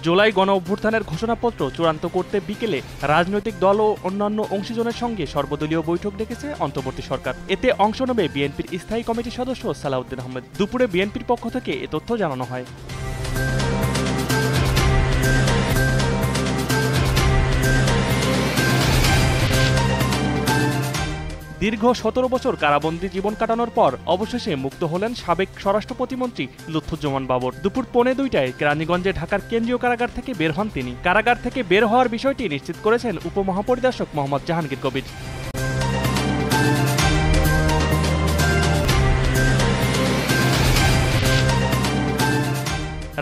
জুলাই গণ অভ্যুত্থানের ঘোষণাপত্র চূড়ান্ত করতে বিকেলে রাজনৈতিক দল ও অন্যান্য অংশীজনের সঙ্গে সর্বদলীয় বৈঠক ডেকেছে অন্তর্বর্তী সরকার। এতে অংশ নেবে বিএনপির স্থায়ী কমিটির সদস্য সালাউদ্দিন আহমেদ। দুপুরে বিএনপির পক্ষ থেকে এ তথ্য জানানো হয়। দীর্ঘ ১৭ বছর কারাবন্দী জীবন কাটানোর পর অবশেষে মুক্ত হলেন সাবেক স্বরাষ্ট্র প্রতিমন্ত্রী লুৎফুজ্জামান বাবর। দুপুর ১:৩০টায় কেরানীগঞ্জে ঢাকার কেন্দ্রীয় কারাগার থেকে বের হন তিনি। কারাগার থেকে বের হওয়ার বিষয়টি নিশ্চিত করেছেন উপমহাপরিদর্শক মোহাম্মদ জাহাঙ্গীর কবির।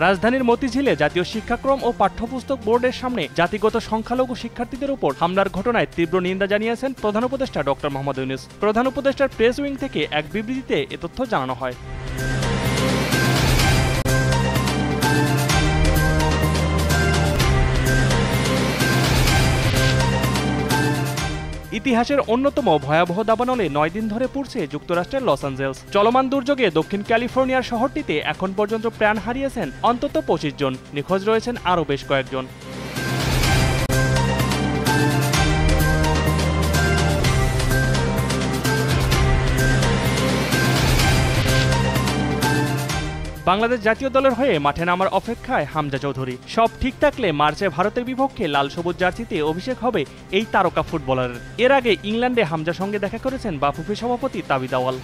রাজধানীর মতিঝিলে জাতীয় শিক্ষাক্রম ও পাঠ্যপুস্তক বোর্ডের সামনে জাতিগত সংখ্যালঘু শিক্ষার্থীদের উপর হামলার ঘটনায় তীব্র নিন্দা জানিয়েছেন প্রধান উপদেষ্টা ডক্টর মোহাম্মদ ইউনূস। প্রধান উপদেষ্টার প্রেস উইং থেকে এক বিবৃতিতে এ তথ্য জানানো হয়। ইতিহাসের অন্যতম ভয়াবহ দাবানলে ৯ দিন ধরে পুড়ছে যুক্তরাষ্ট্রের লস অ্যাঞ্জেলস। চলমান দুর্যোগে দক্ষিণ ক্যালিফোর্নিয়ার শহরটিতে এখন পর্যন্ত প্রাণ হারিয়েছেন অন্তত ২৫ জন, নিখোঁজ রয়েছেন আরও বেশ কয়েকজন। বাংলাদেশ জাতীয় দলের হয়ে মাঠে নামার অপেক্ষায় হামজা চৌধুরী। সব ঠিক থাকলে মার্চে ভারতের বিপক্ষে লাল সবুজ জার্সিতে অভিষেক হবে এই তারকা ফুটবলারের। এর আগে ইংল্যান্ডে হামজার সঙ্গে দেখা করেছেন বাফুফে সভাপতি তাবিদ আওয়াল।